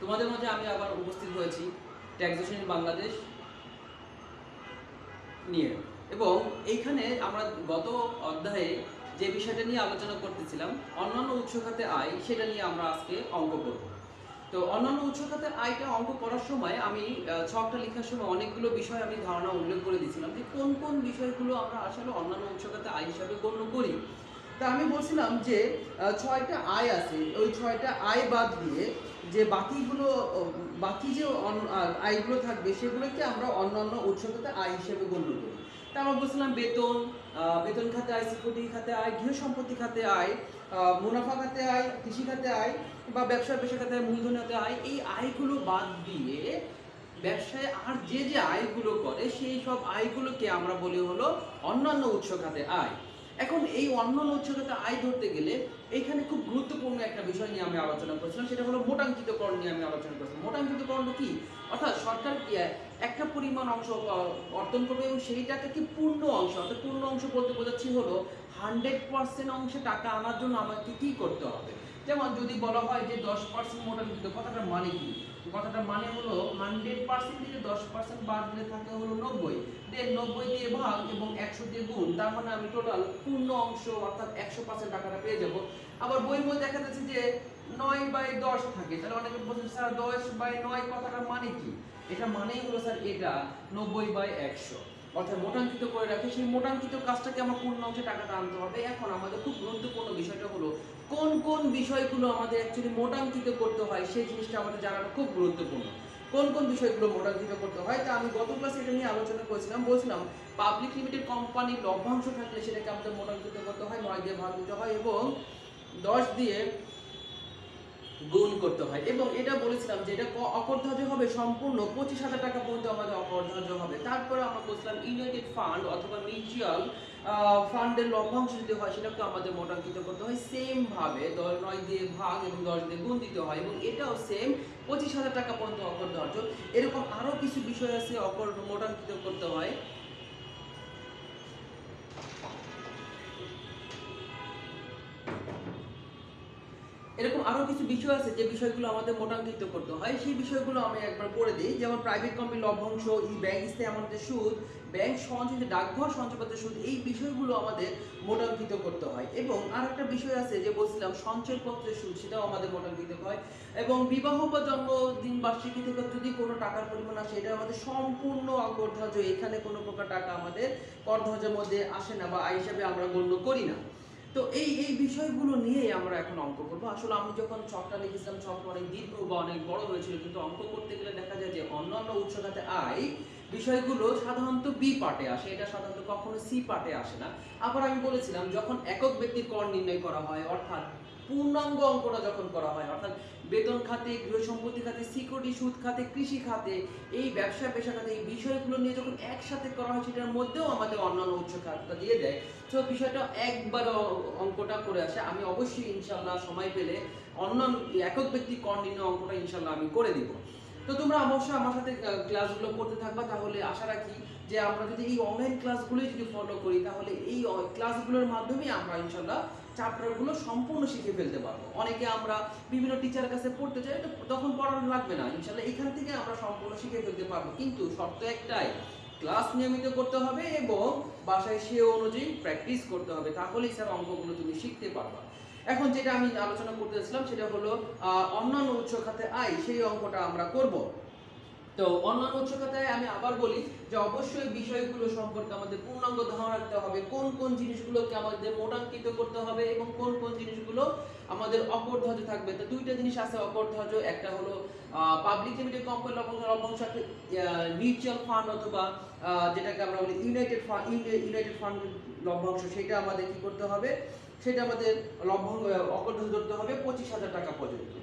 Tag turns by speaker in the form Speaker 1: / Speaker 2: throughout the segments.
Speaker 1: তোমাদের মাঝে আমি আবার উপস্থিত হয়েছি ট্যাক্সেশন ইন বাংলাদেশ নিয়ে। এবং এইখানে আমরা গত অধ্যায়ে যে বিষয়টা নিয়ে আলোচনা করতেছিলাম অন্যান্য উৎস খাতে আয়, সেটা নিয়ে আমরা আজকে অঙ্ক করব। তো অন্যান্য উৎস খাতে আয়টা অঙ্ক করার সময় আমি ছকটা লেখার সময় অনেকগুলো বিষয় আমি ধারণা উল্লেখ করে দিয়েছিলাম যে কোন কোন বিষয়গুলো আমরা আসলে অন্যান্য উৎস খাতে আয় হিসাবে গণ্য করি। তা আমি বলছিলাম যে ছয়টা আয় আছে, ওই ছয়টা আয় বাদ দিয়ে যে বাকিগুলো বাকি যে আয়গুলো থাকবে সেগুলোকে আমরা অন্যান্য উৎস খাতে আয় হিসেবে গণ্য করি। তা আমরা বলছিলাম বেতন, বেতন খাতে আয়, সিকিউরিটি খাতে আয়, গৃহ সম্পত্তি খাতে আয়, মুনাফা খাতে আয়, কৃষি খাতে আয় বা ব্যবসা পেশা খাতে আয়, মূলধন খাতে আয়। এই আয়গুলো বাদ দিয়ে ব্যবসায় আর যে যে আয়গুলো করে সেই সব আয়গুলোকে আমরা বলি হলো অন্যান্য উৎস খাতে আয়। এখন এই অন্যান্য উৎস খাতে আয় ধরতে গেলে এইখানে খুব গুরুত্বপূর্ণ একটা বিষয় নিয়ে আমি আলোচনা করেছিলাম, সেটা হলো মোটাঙ্কিতকরণ নিয়ে আমি আলোচনা করেছিলাম। মোটাঙ্কিতকরণ কি? অর্থাৎ সরকার একটা পরিমাণ অংশ অর্জন করবে এবং সেইটাকে কি পূর্ণ অংশ, অর্থাৎ পূর্ণ অংশ বলতে বোঝাচ্ছি হলো 100% অংশে টাকা আনার জন্য আমাকে কি করতে হবে। যেমন যদি বলা হয় যে 10% মোটাঙ্কিত, কথাটার মানে কি? কথাটার মানে হলো 100% থেকে 10% বাদ দিলে থাকে হলো 90, দেন 90 দিয়ে ভাগ এবং 100 দিয়ে গুণ, তার মানে আমি টোটাল পূর্ণ অংশ অর্থাৎ 100% টাকাটা পেয়ে যাব। আবার বইয়ের মধ্যে দেখা যাচ্ছে যে 9/10 থাকে, তাহলে অনেকে বলছেন স্যার 10/9 কথাটার মানে কি? এটা মানেই হলো স্যার এটা 90/100, অর্থাৎ মোটাঙ্কিত করে রাখে। সেই মোটাঙ্কিত কাজটাকে আমার পূর্ণ অংশে টাকাটা আনতে হবে। এখন আমাদের খুব গুরুত্বপূর্ণ বিষয়টা হলো কোন কোন বিষয়গুলো আমাদের অ্যাকচুয়ালি মোটাঙ্কিত করতে হয় সেই জিনিসটা আমাদের জানানো খুব গুরুত্বপূর্ণ। কোন কোন বিষয়গুলো মোটাঙ্কিত করতে হয় তা আমি গত ক্লাসে এটা নিয়ে আলোচনা করেছিলাম। বলছিলাম পাবলিক লিমিটেড কোম্পানির লভ্যাংশ থাকলে সেটাকে আমাদের মোটাঙ্কিত করতে হয়, 9 দিয়ে ভাগ দিতে হয় এবং 10 দিয়ে গুণ করতে হয়। এবং এটা বলেছিলাম যে এটা অকরধার্য হবে সম্পূর্ণ 25,000 টাকা পর্যন্ত আমাদের অকরধার্য হবে। তারপরে আমরা বলছিলাম ইউনাইটেড ফান্ড অথবা মিউচুয়াল ফান্ডের লভ্যাংশ যদি হয় সেটাকে আমাদের মোটাঙ্কিত করতে হয় সেম ভাবে 9 দিয়ে ভাগ এবং 10 দিয়ে গুণ দিতে হয় এবং এটাও সেম 25,000 টাকা পর্যন্ত অকরধার্য। এরকম আরো কিছু বিষয় আছে মোটাঙ্কিত করতে হয়। এরকম আরো কিছু বিষয় আছে যে বিষয়গুলো আমাদের মোটাঙ্কিত করতে হয়, সেই বিষয়গুলো আমি একবার পড়ে দিই। যেমন প্রাইভেট কোম্পানি লভ্যাংশ, ই ব্যাংক স্থায়ী আমাদের সুদ, ব্যাংক সঞ্চিত ডাকঘর সঞ্চয়পত্রের সুদ, এই বিষয়গুলো আমাদের মোটাঙ্কিত করতে হয়। এবং আর একটা বিষয় আছে যে বলছিলাম সঞ্চয়পত্রের সুদ, সেটাও আমাদের মোটাঙ্কিত হয়। এবং বিবাহ বা জন্মদিন বার্ষিকী থেকে যদি কোনো টাকার পরিমাণ আসে এটা আমাদের সম্পূর্ণ অকরধার্য, এখানে কোনো প্রকার টাকা আমাদের করধার্যের মধ্যে আসে না বা আয় হিসাবে আমরা গণ্য করি না। তো এই এই বিষয়গুলো নিয়ে আমরা এখন অঙ্ক করবো। আসলে আমি যখন ছকটা লিখেছিলাম ছকটা অনেক দীর্ঘ বা অনেক বড় হয়েছিল, কিন্তু অঙ্ক করতে গেলে দেখা যায় যে অন্যান্য উৎস খাতে আয় বিষয়গুলো সাধারণত বি পার্টে আসে, এটা সাধারণত কখনো সি পার্টে আসে না। আবার আমি বলেছিলাম যখন একক ব্যক্তির কর নির্ণয় করা হয় অর্থাৎ পূর্ণাঙ্গ অঙ্কটা যখন করা হয় অর্থাৎ বেতন খাতে, গৃহ সম্পত্তি খাতে, সিকিউরিটি সুদ খাতে, কৃষি খাতে, এই ব্যবসা পেশা খাতে, এই বিষয়গুলো নিয়ে যখন একসাথে করা হয় সেটার মধ্যেও আমাদের অন্যান্য উৎস খাতটা দিয়ে দেয়। তো বিষয়টা একবার অঙ্কটা করে আসে। আমি অবশ্যই ইনশাল্লাহ সময় পেলে অন্যান্য একক ব্যক্তি কর নির্ণয় অঙ্কটা ইনশাল্লাহ আমি করে দিব। তো তোমরা অবশ্যই আমার সাথে ক্লাসগুলো করতে থাকবা, তাহলে আশা রাখি যে আমরা যদি এই অনলাইন ক্লাসগুলোই যদি ফলো করি তাহলে এই ক্লাসগুলোর মাধ্যমে আমরা ইনশাল্লাহ চ্যাপ্টারগুলো সম্পূর্ণ শিখে ফেলতে পারবো। অনেকে আমরা বিভিন্ন টিচারের কাছে পড়তে চাই, তখন পড়ানো লাগবে না, ইনশাল্লাহ এখান থেকে আমরা সম্পূর্ণ শিখে ফেলতে পারবো। কিন্তু শর্ত একটাই, ক্লাস নিয়মিত করতে হবে এবং বাসায় সে অনুযায়ী প্র্যাকটিস করতে হবে, তাহলেই স্যার অঙ্কগুলো তুমি শিখতে পারবা। এখন যেটা আমি আলোচনা করতে চাচ্ছিলাম সেটা হলো অন্যান্য উৎস খাতে আয়, সেই অঙ্কটা আমরা করব। তো অন্যান্য উৎস খাতে আমি আবার বলি যে অবশ্যই বিষয়গুলো সম্পর্কে আমাদের পূর্ণাঙ্গ ধারণা রাখতে হবে, কোন কোন জিনিসগুলোকে আমাদের মোটাঙ্কিত করতে হবে এবং কোন কোন জিনিসগুলো আমাদের অকরধার্য থাকবে। তো দুইটা জিনিস আছে অকরধার্য, একটা হলো পাবলিক লিমিটেড কোম্পানি লভ্যাংশ, একটা মিউচুয়াল ফান্ড অথবা যেটাকে আমরা বলি ইউনাইটেড ফান্ড লভ্যাংশ, সেটা আমাদের কি করতে হবে, সেটা আমাদের লভ্যাংশ অকরধার্য ধরতে হবে 25,000 টাকা পর্যন্ত।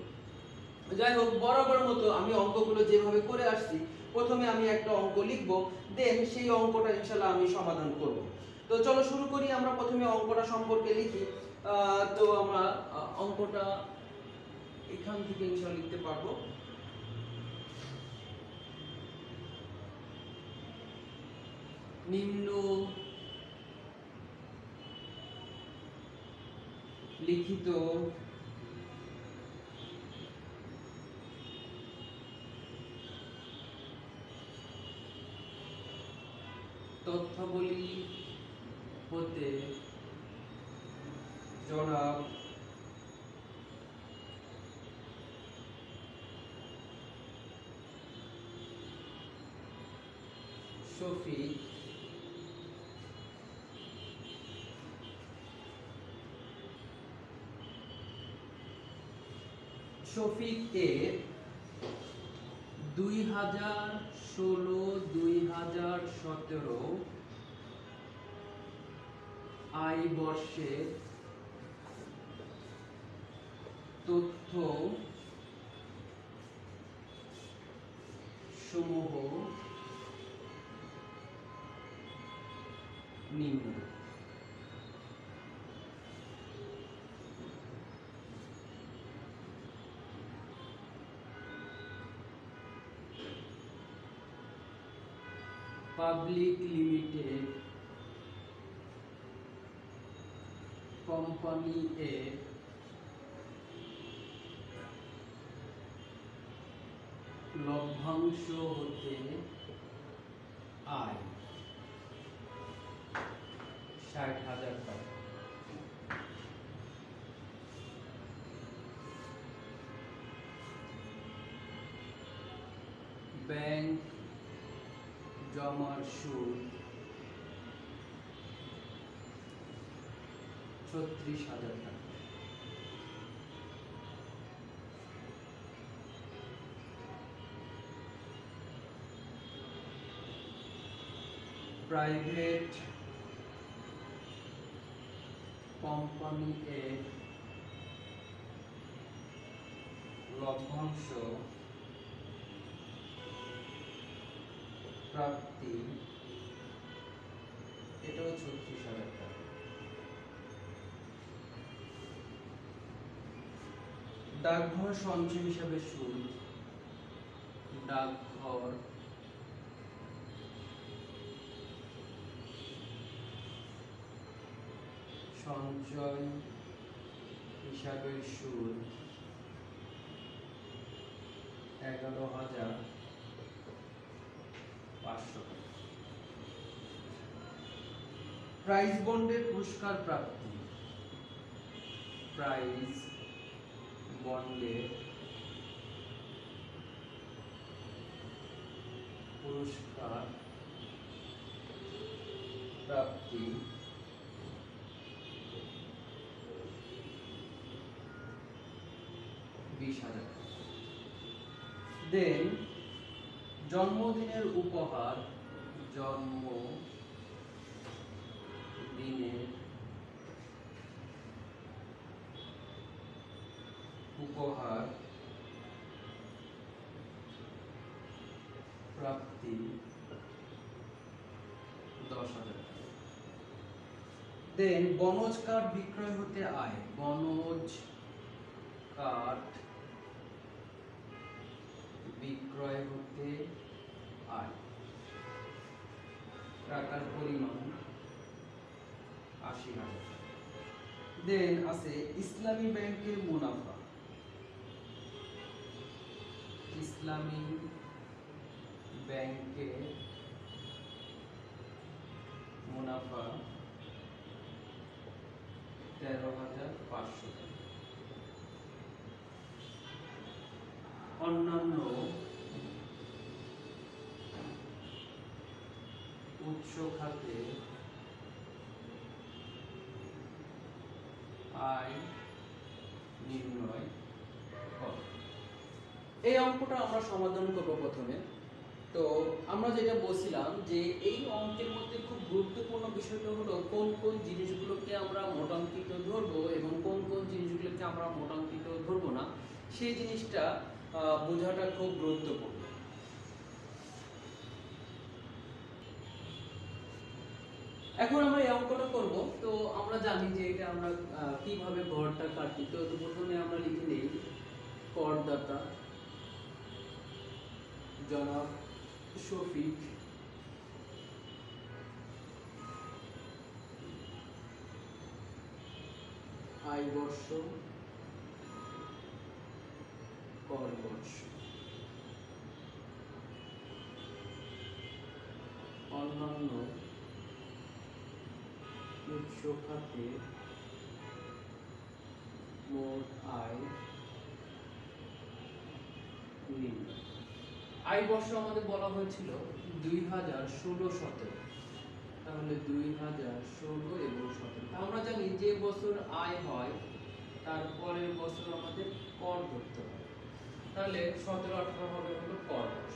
Speaker 1: যাই হোক, বরাবর মতো আমি অঙ্কগুলো যেভাবে করে আসছি, প্রথমে আমি একটা অঙ্ক লিখব, দেন সেই অঙ্কটা ইনশাল্লাহ আমি সমাধান করব। তো চলো শুরু করি। আমরা প্রথমে অঙ্কটা সম্পর্কে লিখি। তো আমরা অঙ্কটা এখান থেকে ইনশাল্লাহ লিখতে পারবো। নিম্ন লিখিত তথ্যাবলী হতে জনাব শফিক এর 2016-2017 আয় বর্ষের তথ্য সমূহ নিম্ন। পাবলিক লিমিটেড কোম্পানি এর লভ্যাংশ হতে আয় 60,000 টাকা। ব্যাংক জমার সুদ 36,000 টাকা। প্রাইভেট কোম্পানি এর লভ্যাংশ প্রাপ্তি এটাও 36,000 টাকা। ডাকঘর সঞ্চয় হিসাবে সুদ, ডাকঘর সঞ্চয় হিসাবে সুদ 11,500 টাকা। প্রাইজ বন্ডের পুরস্কার প্রাপ্তি, প্রাইজ বন্ডের পুরস্কার প্রাপ্তি 20,000 টাকা। দেন জন্মদিনের উপহার, জন্মদিনের উপহার প্রাপ্তি 10,000 টাকা। দেন বনজ কাঠ বিক্রয় হতে আয়, বনজ কাঠ বিক্রয় হতে আয় টাকার পরিমাণ 80,000 টাকা। দেন আছে ইসলামী ব্যাংকের মুনাফা, ইসলামী ব্যাংকের মুনাফা 13,500 টাকা। অন্যান্য উৎস খাতে আয় নির্ণয় করো। এই অঙ্কটা আমরা সমাধান করব প্রথমে। তো আমরা যেটা বলছিলাম যে এই অঙ্কের মধ্যে খুব গুরুত্বপূর্ণ বিষয়টা হলো কোন কোন জিনিসগুলোকে আমরা মোটাঙ্কিত ধরবো এবং কোন কোন জিনিসগুলোকে আমরা মোটাঙ্কিত ধরবো না, সেই জিনিসটা বোঝাটা খুব গুরুত্বপূর্ণ। এখন আমরা এই অঙ্কটা করব। তো আমরা জানি যে এটা আমরা কিভাবে ঘরটা কাটি। তো প্রথমে আমরা লিখে নেই করদাতা জনাব শফিক আয় বর্ষ কর বর্ষ। অন্যান্য উৎস খাতে মোট আয় নির্ণয়। আয় বর্ষ আমাদের বলা হয়েছিল 2016-17, তাহলে 2016 এবং 17। আমরা জানি যে বছর আয় হয় তার পরের বছর আমাদের কর ধরতে হবে, তাহলে 17-18 হবে হলো কর বর্ষ।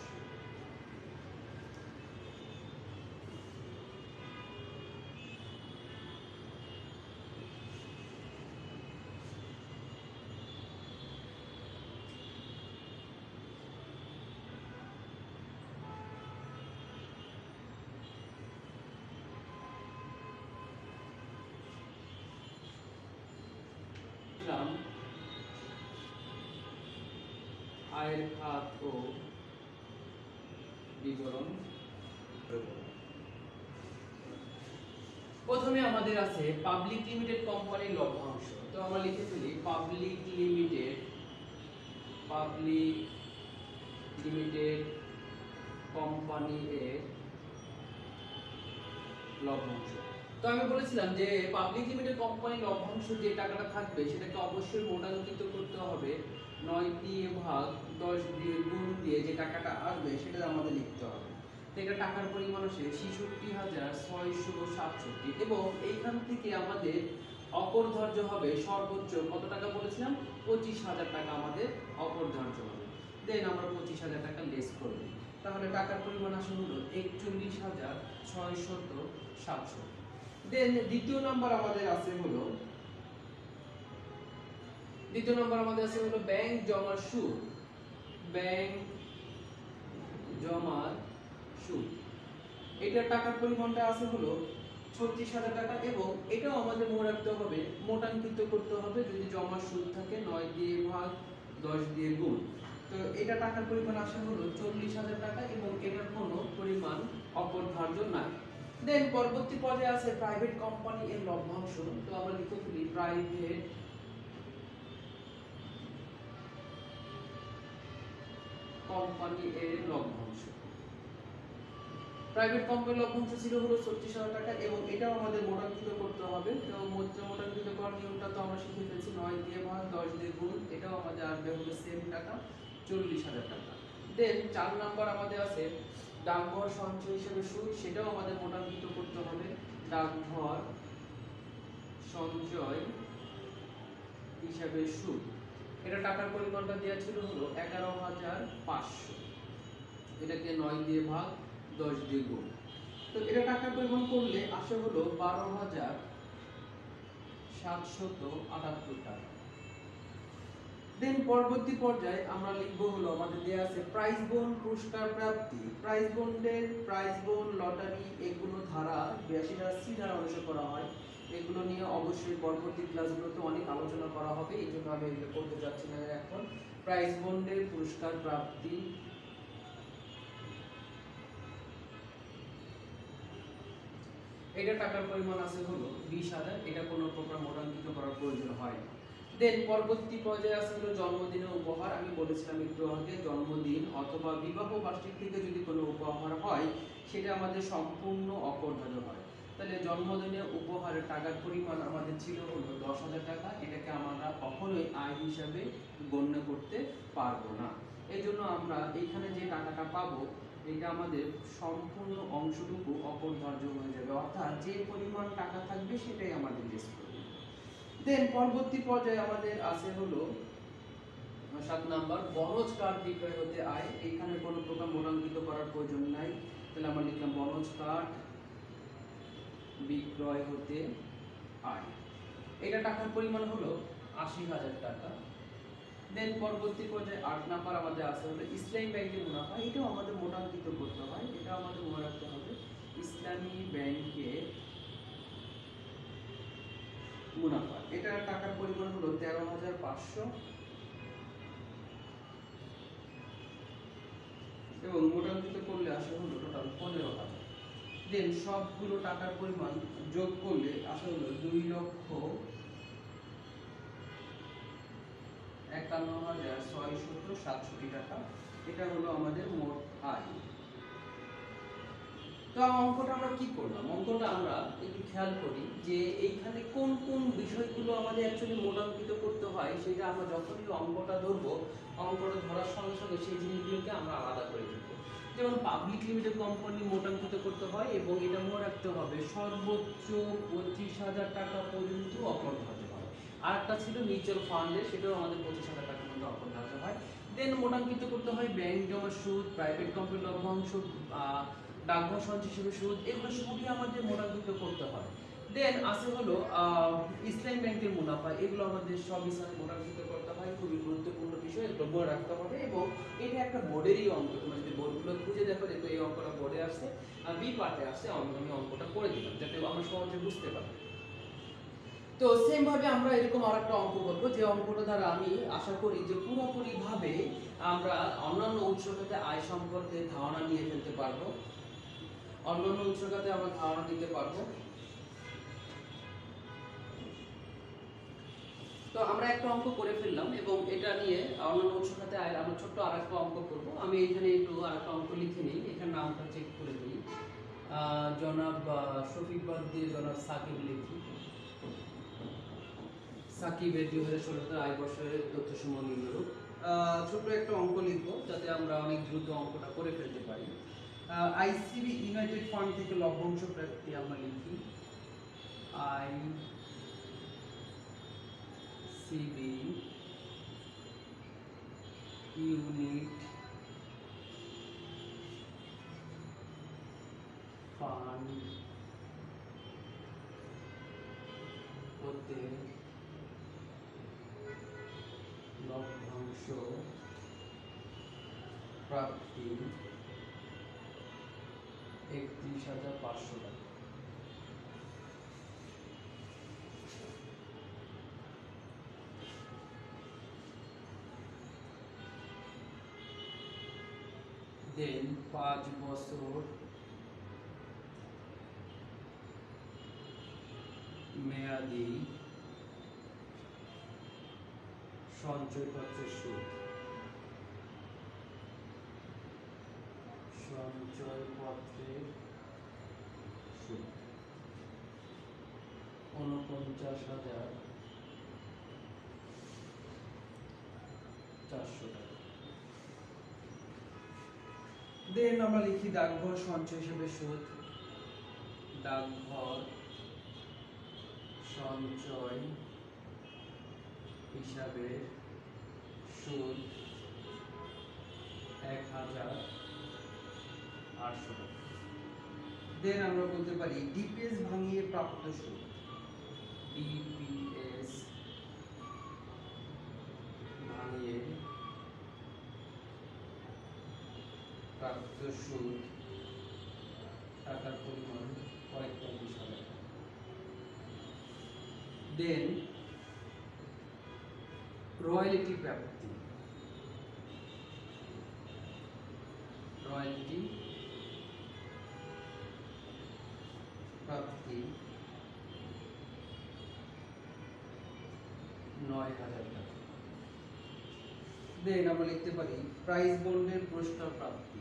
Speaker 1: আয়ের খাত ও বিবরণ। প্রথমে আমাদের আছে পাবলিক লিমিটেড কোম্পানির লভ্যাংশ। তো আমরা লিখে ফেলি পাবলিক লিমিটেড কোম্পানি এর লভ্যাংশ। তো আমি বলেছিলাম যে পাবলিক লিমিটেড কোম্পানির লভ্যাংশ যে টাকাটা থাকবে সেটাকে অবশ্যই মোটাঙ্কিত করতে হবে 9 দিয়ে ভাগ 10 দিয়ে গুণ দিয়ে যে টাকাটা আসবে সেটা আমাদের লিখতে হবে। তো এটা টাকার পরিমাণ হচ্ছে 66,667 এবং এইখান থেকে আমাদের অপর ধার্য হবে সর্বোচ্চ কত টাকা বলেছিলাম, 25,000 টাকা আমাদের অপর ধার্য হবে। দেন আমরা 25,000 টাকা লেস করব, তাহলে টাকার পরিমাণ আসে হলো 41,667। দেন দ্বিতীয় নাম্বার আমাদের আছে হলো ব্যাংক জমার সুদ। ব্যাংক জমার সুদ, এটার টাকার পরিমাণটা আছে হলো 36,000 টাকা এবং এটাও আমাদের মনে রাখতে হবে, মোটাঙ্কিত করতে হবে যদি জমার সুদ থাকে 9 দিয়ে ভাগ 10 দিয়ে গুণ। তো এটা টাকার পরিমাণ আসে হলো 40,000 টাকা এবং এটার কোনো পরিমাণ অপরিহার্য নাই। দেন পরবর্তী পর্যায়ে আছে প্রাইভেট কোম্পানি এর লভ্যাংশ। তো আমরা লিখে ফেলি প্রাইভেট কোম্পানি এর লভ্যাংশ। প্রাইভেট কোম্পানির লভ্যাংশ ছিল হলো 36,000 টাকা এবং এটাও আমাদের মোটাঙ্কিত করতে হবে। তো মোটাঙ্কিত করার নিয়মটা তো আমরা শিখে ফেলছি, 9 দিয়ে ভাগ 10 দিয়ে গুণ, এটাও আমাদের আসবে হলো সেম টাকা 40,000 টাকা। দেন 4 নাম্বার আমাদের আছে ডাকঘর সঞ্চয় হিসেবে সুদ, সেটাও আমাদের মোটাঙ্কিত করতে হবে। ডাকঘর সঞ্চয় হিসাবে সুদ, এটা টাকার পরিমাণটা দেওয়া ছিল হলো 11,500, এটাকে 9 দিয়ে ভাগ 10 দিয়ে গুণ। তো এটা টাকার পরিমাণ করলে আসে হলো 12,778 টাকা। দেন পরবর্তী পর্যায়ে আমরা লিখবো হলো আমাদের দেয়া আছে প্রাইজ বন্ড পুরস্কার প্রাপ্তি। প্রাইজ বন্ডের প্রাইজ বন্ড লটারি এগুলো ধারা 82 ধারা সি ধারা অনুসারে করা হয়। এগুলো নিয়ে অবশ্যই পরবর্তী ক্লাসগুলোতে অনেক আলোচনা করা হবে, এই জন্য আমি এগুলো করতে যাচ্ছি না এখন। প্রাইজ বন্ডের পুরস্কার প্রাপ্তি, এটা টাকার পরিমাণ আছে হলো 20,000, এটা কোনো প্রকার মোটাঙ্কিত করার প্রয়োজন হয় না। দেন পরবর্তী পর্যায়ে আছে হলো জন্মদিনের উপহার। আমি বলেছিলাম একটু আগে জন্মদিন অথবা বিবাহ বার্ষিক থেকে যদি কোনো উপহার হয় সেটা আমাদের সম্পূর্ণ অকরধার্য হয়। তাহলে জন্মদিনের উপহারের টাকার পরিমাণ আমাদের ছিল হলো 10,000 টাকা, এটাকে আমরা কখনোই আয় হিসাবে গণ্য করতে পারবো না। এই জন্য আমরা এখানে যে টাকাটা পাবো এটা আমাদের সম্পূর্ণ অংশটুকু অপরিহার্য হয়ে যাবে, অর্থাৎ যে পরিমাণ টাকা থাকবে সেটাই আমাদের লেস করবে। দেন পরবর্তী পর্যায়ে আমাদের আছে হলো 7 নাম্বার বনজ কার্ড বিক্রয় হতে আয়। এখানে কোনো প্রকার মোটাঙ্কিত করার প্রয়োজন নাই, তাহলে আমরা লিখলাম বনজ কার্ড বিক্রয় হতে আয়, এটা টাকার পরিমাণ হলো 80,000 টাকা। দেন পরবর্তী পর্যায়ে 8 নাম্বার আমাদের আছে হলো ইসলামী ব্যাংকের মুনাফা। এটাও আমাদের মোটাঙ্কিত করতে হয়, এটা আমাদের মনে রাখতে হবে ইসলামী ব্যাংকের মুনাফা। এটার টাকার পরিমাণ হলো 13,500 এবং মোটাঙ্কিত করলে আসে হলো টোটাল 15,000। দেন সবগুলো টাকার পরিমাণ যোগ করলে আসে হলো 2,51,667 টাকা। এটা হলো আমাদের মোট আয়। তো অঙ্কটা আমরা কি করলাম, অঙ্কটা আমরা একটু খেয়াল করি যে এইখানে কোন কোন বিষয়গুলো আমাদের অ্যাকচুয়ালি মোটাঙ্কিত করতে হয়, সেটা আমরা যখনই অঙ্কটা ধরবো, অঙ্কটা ধরার সঙ্গে সঙ্গে সেই জিনিসগুলোকে আমরা আলাদা করে ফেলবো। যেমন পাবলিক লিমিটেড কোম্পানি মোটাঙ্কিত করতে হয় এবং এটা মনে রাখতে হবে সর্বোচ্চ 25,000 টাকা পর্যন্ত অপরিহার্য হয়। আর একটা ছিল মিউচুয়াল ফান্ডে, সেটাও আমাদের 25,000 টাকা পর্যন্ত অপরিহার্য হয়। দেন মোটাঙ্কিত করতে হয় ব্যাংক জমা সুদ, প্রাইভেট কোম্পানি লভ্যাংশ, ডাকঘর সঞ্চয় হিসেবে সুদ, এগুলো সবই আমাদের মোটাঙ্কিত করতে হয়। দেন আছে হলো ইসলামী ব্যাংকের মুনাফা, এগুলো আমাদের সব ইসলামে মোটাঙ্কিত করতে হয়। খুবই গুরুত্বপূর্ণ বিষয়, এগুলো মনে রাখতে হবে এবং এটা একটা বোর্ডেরই অঙ্ক। তোমরা যদি বোর্ডগুলো খুঁজে দেখো, দেখো এই অঙ্কটা বোর্ডে আসছে আর বি পার্টে আসছে, আমি অঙ্কটা করে দিলাম যাতে আমরা সহজে বুঝতে পারি। তো সেম ভাবে আমরা এরকম আরেকটা অঙ্ক করব, যে অঙ্কটা দ্বারা আমি আশা করি যে পুরোপুরি ভাবে আমরা অন্যান্য উৎস খাতে আয় সম্পর্কে ধারণা নিয়ে ফেলতে পারবো, অন্যান্য উৎস খাতে আমরা ধারণা দিতে পারবো। তো আমরা একটা অঙ্ক করে ফেললাম এবং এটা নিয়ে অন্যান্য উৎস খাতে আয় আমরা ছোট্ট আরেকটা অঙ্ক করব। আমি এখানে একটু আরেকটা অঙ্ক লিখে নিই, এখানে নামটা চেক করে দিই। জনাব শফিক বাদ দিয়ে জনাব সাকিব লিখি। সাকিবের 2016 আয় বছরের তথ্যসমূহ নিম্নরূপ। ছোট একটা অঙ্ক লিখবো যাতে আমরা অনেক দ্রুত অঙ্কটা করে ফেলতে পারি। আইসিবি ইউনাইটেড ফান্ড থেকে লভ্যাংশ প্রাপ্তি আমরা লিখি। আইসিবি ইউনিট ফান্ড হতে লভ্যাংশ প্রাপ্তি 31,500 টাকা। দেন 5 বছর মেয়াদি সঞ্চয়পত্রের সুদ, সঞ্চয়পত্রের সুদ 49,400 টাকা। দেন আমরা লিখি ডাকঘর সঞ্চয় হিসেবে সুদ, ডাকঘর সঞ্চয় হিসাবে সুদ 1,800 টাকা। দেন আমরা বলতে পারি ডিপিএস ভাঙিয়ে প্রাপ্ত সুদ, ডিপিএস ভাঙিয়ে প্রাপ্ত সুদ টাকার পরিমাণ 45,000 টাকা। দেন রয়্যালটি প্রাপ্তি, রয়্যালটি প্রাপ্তি 9,000 টাকা। দেন আমরা লিখতে পারি প্রাইজ বন্ডের পুরস্কার প্রাপ্তি,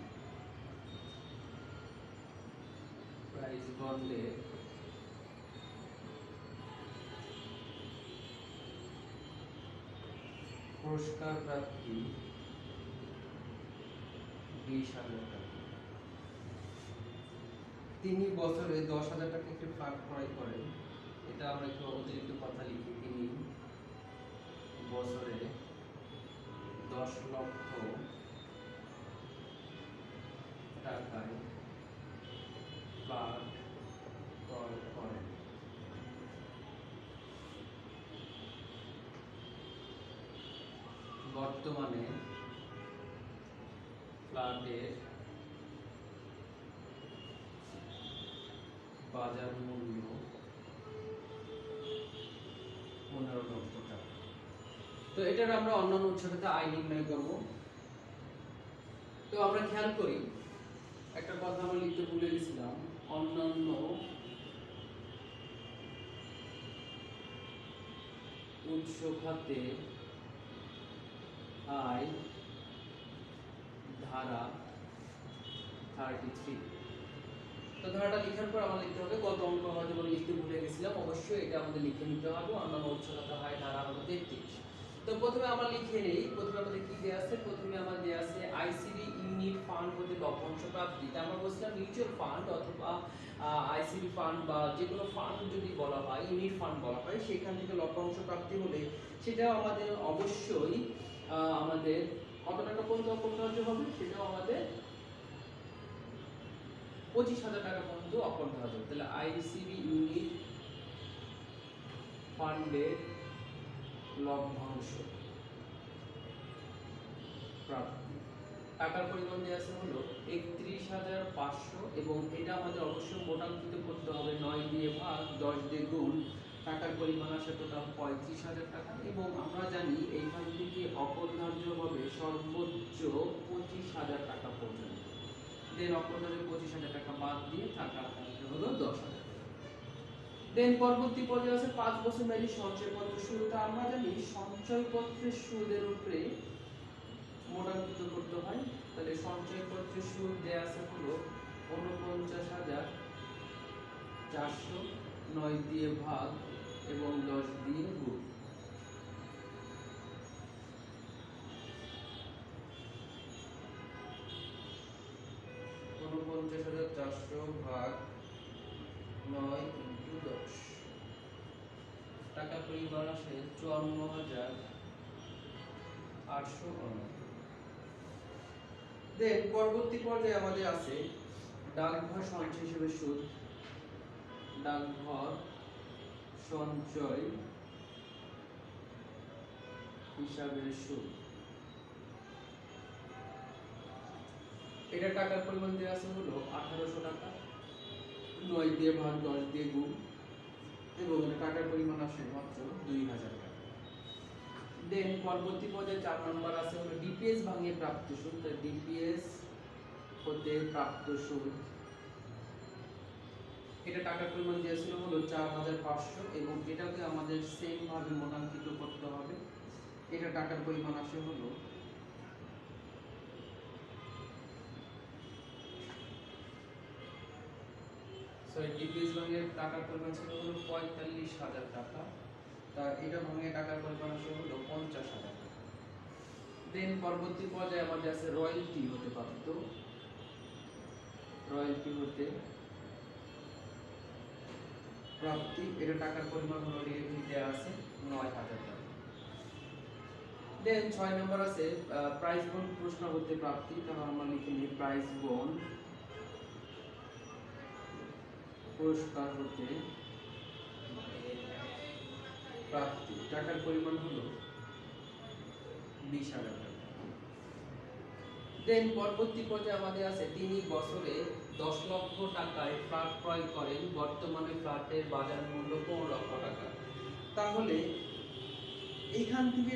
Speaker 1: প্রাইজ বন্ডের পুরস্কার প্রাপ্তি 20,000 টাকা। তিনি বছরে 10,000 টাকা একটি ফ্ল্যাট ক্রয় করেন, এটা আমরা একটু অতিরিক্ত কথা লিখি। তিনি বছরে 10 লক্ষ টাকায় ফ্ল্যাট ক্রয় করেন। বর্তমানে ফ্ল্যাটের বাজার মূল্য 15 লক্ষ টাকা। তো এটার আমরা অন্যান্য উৎস থেকে আয় নির্ণয় করব। তো আমরা খেয়াল করি একটা কথা আমরা লিখতে ভুলে গেছিলাম, অন্যান্য উৎস খাতে আয় ধারা 33। তো ধারাটা লেখার পর আমার লিখতে হবে গত অঙ্ক হয়তো বলে লিখতে ভুলে গেছিলাম, অবশ্যই এটা আমাদের লিখে নিতে হবে। অন্যান্য উচ্চতা হয় ধারা হলো 33। তো প্রথমে আমরা লিখে নেই, প্রথমে আমাদের কি দেয়া আছে, প্রথমে আমাদের দেয়া আছে আইসিডি ইউনিট ফান্ড হতে লভ্যাংশ প্রাপ্তি। তা আমরা বলছিলাম মিউচুয়াল ফান্ড অথবা আইসিডি ফান্ড বা যে কোনো ফান্ড যদি বলা হয়, ইউনিট ফান্ড বলা হয়, সেখান থেকে লভ্যাংশ প্রাপ্তি হলে সেটাও আমাদের অবশ্যই আমাদের কত টাকা পর্যন্ত অপরিহার্য হবে, সেটাও আমাদের 25,000 টাকা পর্যন্ত অপরিহার্য। তাহলে আইসিবি ইউনিট ফান্ডের লভ্যাংশ প্রাপ্তি টাকার পরিমাণ দেওয়া আছে হলো 31,500 এবং এটা আমাদের অবশ্যই মোটাঙ্কিত করতে হবে 9 দিয়ে ভাগ 10 দিয়ে গুণ। টাকার পরিমাণ আসে টোটাল 35,000 টাকা এবং আমরা জানি এইখান থেকে অপরিহার্য হবে সর্বোচ্চ 25,000 টাকা পর্যন্ত। দেন অপরিহার্য 25,000 টাকা বাদ দিয়ে টাকা আসবে হলো 10,000। দেন পরবর্তী পর্যায়ে আছে 5 বছর মেয়াদী সঞ্চয়পত্র সুদ। আমরা জানি সঞ্চয়পত্রের সুদের উপরে মোটাঙ্কিত করতে হয়। তাহলে সঞ্চয়পত্রের সুদ দেয়া আছে হলো 49,400, 9 দিয়ে ভাগ এবং 10 দিয়ে গুণ। ভাগ 9 ইন্টু 10 টাকা পরিমাণ আসে 54,899। দেন পরবর্তী পর্যায়ে আমাদের আছে ডাকঘর সঞ্চয় হিসেবে সুদ। ডাকঘর সঞ্চয় হিসাবে সুদ, এটা টাকার পরিমাণ দেওয়া আছে হলো 1800 টাকা, 9 দিয়ে ভাগ 10 দিয়ে গুণ এবং এটা টাকার পরিমাণ আসে মাত্র 2000 টাকা। দেন পরবর্তী পর্যায়ে 4 নাম্বার আছে হলো ডিপিএস ভাঙে প্রাপ্ত সুদ। ডিপিএস হতে প্রাপ্ত সুদ, এটা টাকার পরিমাণ দিয়েছিল হলো 4,500 এবং এটাকে আমাদের সেম ভাবে মোটাঙ্কিত করতে হবে। এটা টাকার পরিমাণ আসে হলো ডিপিএস ভাঙে টাকার পরিমাণ ছিল হলো 45,000 টাকা, তা এটা ভাঙে টাকার পরিমাণ আসে হলো 50,000 টাকা। দেন পরবর্তী পর্যায়ে আমাদের আছে রয়্যালটি হতে প্রাপ্ত। রয়্যালটি হতে প্রাপ্তি, এটা টাকার পরিমাণ হলো দেয়া আছে 9,000 টাকা। দেন 6 নাম্বার আছে প্রাইজ বন্ড পুরস্কার হতে প্রাপ্তি। তাহলে আমরা লিখে নিই প্রাইজ বন্ড পুরস্কার হতে প্রাপ্তি, টাকার পরিমাণ হলো 20,000 টাকা। দেন পরবর্তী পর্যায়ে আমাদের আছে তিনি বছরে 10 লক্ষ টাকায় ফ্ল্যাট ক্রয় করেন, বর্তমানে ফ্ল্যাটের বাজার মূল্য 15 লক্ষ টাকা। তাহলে এইখান থেকে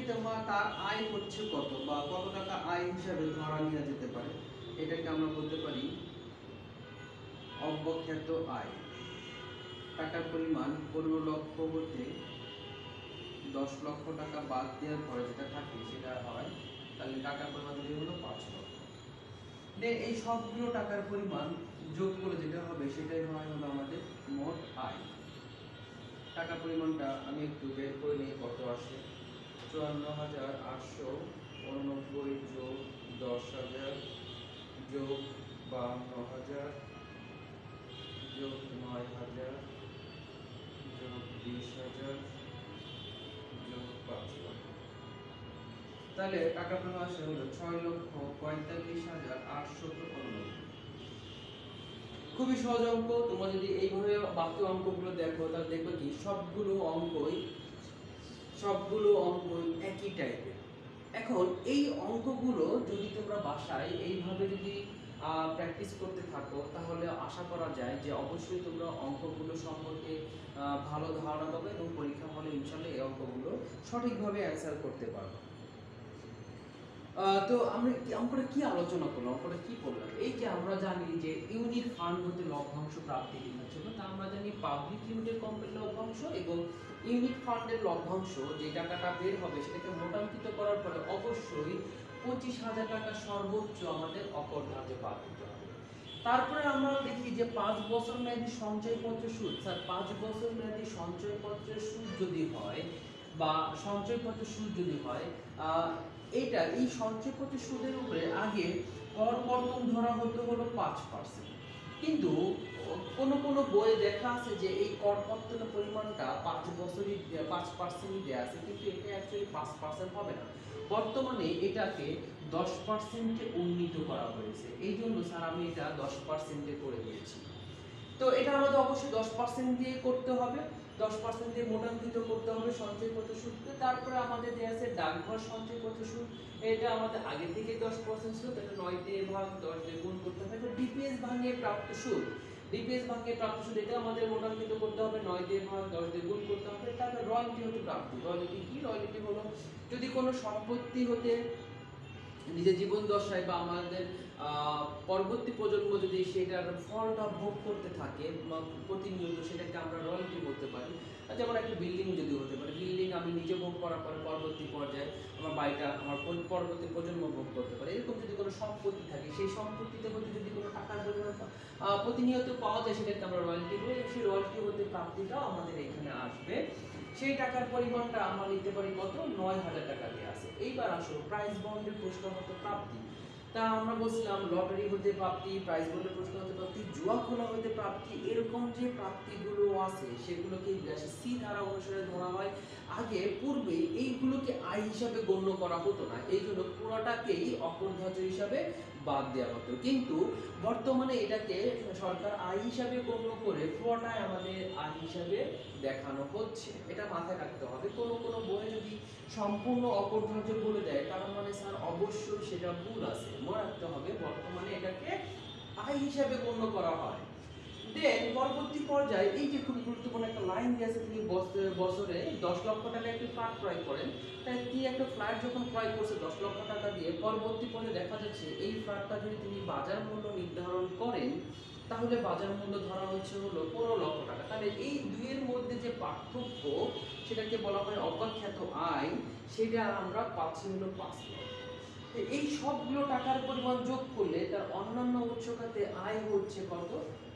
Speaker 1: তার আয় হচ্ছে কত বা কত টাকা আয় হিসাবে ধরা নেওয়া যেতে পারে, এটাকে আমরা বলতে পারি অব্যখ্যাত আয়। টাকার পরিমাণ 15 লক্ষ হতে 10 লক্ষ টাকা বাদ দেওয়ার পরে যেটা থাকে সেটা হয়, তাহলে টাকার পরিমাণ যদি হলো 5 লক্ষ। দেন এই সবগুলো টাকার পরিমাণ যোগ করে যেটা হবে সেটাই হয় হলো আমাদের মোট আয়। টাকার পরিমাণটা আমি একটু বের করে নিয়ে কত আসে, 54,889 যোগ 10,000 যোগ 52,000 যোগ 9,000 যোগ 20,000 যোগ 5 লক্ষ। তাহলে টাকা পরিমাণ আসে হলো 6,45,889। খুবই সহজ অঙ্ক। তোমরা যদি এইভাবে বাকি অঙ্কগুলো দেখো তাহলে দেখবে কি সবগুলো অঙ্কই একই টাইপের। এখন এই অঙ্কগুলো যদি তোমরা বাসায় এইভাবে যদি প্র্যাকটিস করতে থাকো তাহলে আশা করা যায় যে অবশ্যই তোমরা অঙ্কগুলো সম্পর্কে ভালো ধারণা পাবে এবং পরীক্ষা হলে ইনশাআল্লাহ এই অঙ্কগুলো সঠিকভাবে অ্যান্সার করতে পারবে। তো আমরা অঙ্কটা কি আলোচনা করলাম, অঙ্কটা কি করলাম, এই যে আমরা জানি যে ইউনিট ফান্ড হতে লভ্যাংশ প্রাপ্তি লেখার জন্য তা আমরা জানি পাবলিক লিমিটেড কোম্পানির লভ্যাংশ এবং ইউনিট ফান্ডের লভ্যাংশ যে টাকাটা বের হবে সেটাকে মোটাঙ্কিত করার পরে অবশ্যই 25,000 টাকা সর্বোচ্চ আমাদের অপরিহার্য বাদ দিতে হবে। তারপরে আমরা দেখি যে 5 বছর মেয়াদী সঞ্চয়পত্রের সুদ। স্যার 5 বছর মেয়াদী সঞ্চয়পত্রের সুদ যদি হয় বা সঞ্চয়পত্রের সুদ যদি হয়, এই সঞ্চয়পত্রের সুদের উপরে আগে করকর্তন ধরা হতো হলো 5%। কিন্তু কোনো কোনো বইয়ে দেখা আছে যে এই করকর্তনের পরিমাণটা 5%ই দেয়া আছে, কিন্তু এটা অ্যাকচুয়ালি 5% হবে না। বর্তমানে এটাকে 10%-এ উন্নীত করা হয়েছে। এই জন্য স্যার আমি এটা 10%-এ করে দিয়েছি। তো এটা আমাদের অবশ্যই 10% দিয়ে করতে হবে, 10% দিয়ে মূল্যায়িত করতে হবে সঞ্চয়পত্র সুদকে। তারপরে আমাদের দেয়া আছে ডাকঘর সঞ্চয়পত্র সুদ। এটা আমাদের আগে থেকে 10% ছিল, তাহলে 9 দিয়ে ভাগ 10 দিয়ে গুণ করতে হবে। এবার ডিপিএস ভাঙিয়ে প্রাপ্ত সুদ, ডিপিএস ভাঙিয়ে প্রাপ্ত সুদ এটা আমাদের মূল্যায়িত করতে হবে, 9 দিয়ে ভাগ 10 দিয়ে গুণ করতে হবে। তারপরে রয়্যালটি হতে প্রাপ্তি। রয়্যালটি কি? রয়্যালটি হলো যদি কোনো সম্পত্তি হতে নিজের জীবন দশায় বা আমাদের পরবর্তী প্রজন্ম যদি সেটার ফলটা ভোগ করতে থাকে প্রতিনিয়ত, সেটাকে আমরা রয়্যালটি বলতে পারি। যেমন একটা বিল্ডিং যদি হতে পারে, বিল্ডিং আমি নিজে ভোগ করার পরে পরবর্তী পর্যায়ে আমার বাড়িটা আমার পরবর্তী প্রজন্ম ভোগ করতে পারে। এরকম যদি কোনো সম্পত্তি থাকে, সেই সম্পত্তিতে হতে যদি কোনো টাকার পরিমাণ প্রতিনিয়ত পাওয়া যায়, সেটাকে আমরা রয়্যালটি বলি। সেই রয়্যালটি হতে প্রাপ্তিটাও আমাদের এখানে আসবে। সেই টাকার পরিমাণটা আমরা নিতে পারি কত? 9,000 টাকা দিয়ে আছে। এইবার আসো প্রাইজ বন্ডের প্রশ্ন হতো প্রাপ্তি। তা আমরা বলছিলাম লটারি হতে প্রাপ্তি, প্রাইজ বন্ডের প্রশ্ন হতে প্রাপ্তি, জুয়া খোলা হতে প্রাপ্তি। এরকম যে প্রাপ্তিগুলো আছে সেগুলোকে সি ধারা অনুসারে ধরা হয়। আগে পূর্বে এইগুলোকে আয় হিসাবে গণ্য করা হতো না, এই জন্য পুরোটাকেই অপরিহার্য হিসাবে বাদ দেওয়া হতো। কিন্তু বর্তমানে এটাকে সরকার আয় হিসাবে গণ্য করে পুরোটাই আমাদের আয় হিসাবে দেখানো হচ্ছে। এটা মাথায় রাখতে হবে। কোনো কোনো বই যদি সম্পূর্ণ অপরিহার্য বলে দেয়, তার মানে স্যার অবশ্যই সেটা ভুল আছে। মনে রাখতে হবে বর্তমানে এটাকে আয় হিসাবে গণ্য করা হয়। দেন পরবর্তী পর্যায়ে এই যে খুব গুরুত্বপূর্ণ একটা লাইন দিয়েছে, তিনি বছরে 10 লক্ষ টাকা একটি ফ্ল্যাট ক্রয় করেন। তাই তিনি একটা ফ্ল্যাট যখন ক্রয় করছে 10 লক্ষ টাকা দিয়ে, পরবর্তী পর্যায়ে দেখা যাচ্ছে এই ফ্ল্যাটটা যদি তিনি বাজার মূল্য নির্ধারণ করেন, তাহলে বাজার মূল্য ধরা হচ্ছে হলো 15 লক্ষ টাকা। তাহলে এই দুইয়ের মধ্যে যে পার্থক্য, সেটাকে বলা হয় অব্যাখ্যাত আয়, সেটা আমরা পাচ্ছি হলো 5 লক্ষ। এই সবগুলো টাকার পরিমাণ যোগ করলে তার অন্যান্য উৎস খাতে আয় হচ্ছে কত?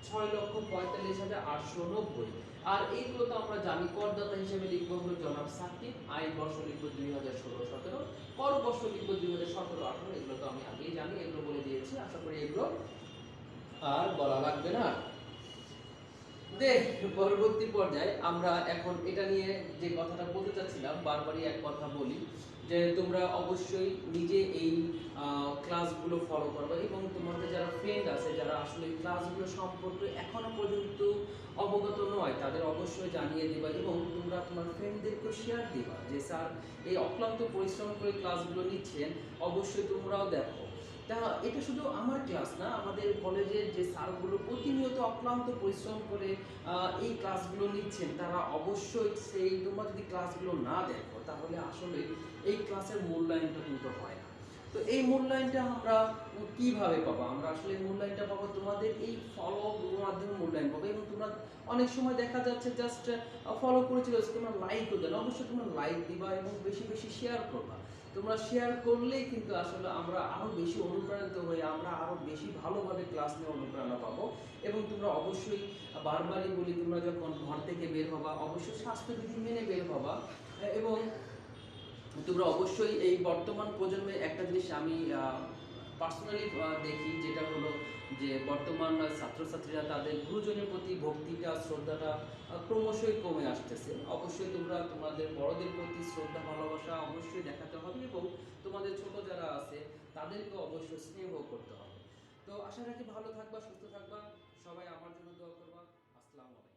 Speaker 1: 6,45,890। আর এইগুলো তো আমরা জানি, করদাতা হিসেবে লিখবো হলো জনাব সাকিব, আয় বর্ষ লিখবো 2016-17, কর বর্ষ লিখবো 2017-18। এগুলো তো আমি আগেই জানি, এগুলো বলে দিয়েছি, আশা করি এগুলো আর বলা লাগবে না। পরবর্তী পর্যায়ে আমরা এখন এটা নিয়ে যে কথাটা বলতে চাচ্ছিলাম, বারবারই এক কথা বলি যে তোমরা অবশ্যই নিজে এই ক্লাসগুলো ফলো করবে এবং তোমাদের যারা ফ্রেন্ড আছে যারা আসলে ক্লাসগুলো সম্পর্কে এখনো পর্যন্ত অবগত নয়, তাদের অবশ্যই জানিয়ে দিবা এবং তোমরা তোমার ফ্রেন্ডদেরকেও শেয়ার দিবা যে স্যার এই অক্লান্ত পরিশ্রম করে ক্লাসগুলো নিচ্ছেন, অবশ্যই তোমরাও দেখো। তা এটা শুধু আমার ক্লাস না, আমাদের কলেজের যে স্যারগুলো প্রতিনিয়ত অক্লান্ত পরিশ্রম করে এই ক্লাসগুলো নিচ্ছেন, তারা অবশ্যই তোমরা যদি ক্লাসগুলো না দেখো তাহলে আসলে এই ক্লাসের মূল্যায়নটা কিন্তু হয় না। তো এই মূল্যায়নটা আমরা কিভাবে পাবো? আমরা আসলে মূল্যায়নটা পাবো তোমাদের এই ফলোগুলোর মাধ্যমে মূল্যায়ন পাবো। এবং তোমরা অনেক সময় দেখা যাচ্ছে জাস্ট ফলো করেছিল, তোমরা লাইকও দেন, অবশ্যই তোমরা লাইক দিবা এবং বেশি বেশি শেয়ার করবা। তোমরা শেয়ার করলেই কিন্তু আসলে আমরা আরো বেশি অনুপ্রাণিত হয়ে আমরা আরো বেশি ভালোভাবে ক্লাস নিয়ে অনুপ্রেরণা পাবো। এবং তোমরা অবশ্যই, বারবারই বলি, তোমরা যখন ঘর থেকে বের হবা অবশ্যই স্বাস্থ্যবিধি মেনে বের হবা। এবং তোমরা অবশ্যই এই বর্তমান প্রজন্মে একটা জিনিস আমি পার্সোনালি দেখি, যেটা হলো যে বর্তমান ছাত্রছাত্রীরা তাদের গুরুজনের প্রতি ভক্তিটা শ্রদ্ধাটা ক্রমশই কমে আসতেছে। অবশ্যই তোমরা তোমাদের বড়দের প্রতি শ্রদ্ধা ভালোবাসা অবশ্যই দেখাতে হবে এবং তোমাদের ছোট যারা আছে তাদেরকে অবশ্যই স্নেহ করতে হবে। তো আশা রাখি ভালো থাকবা, সুস্থ থাকবা, সবাই আমার জন্য দোয়া করবা। আসসালামু আলাইকুম।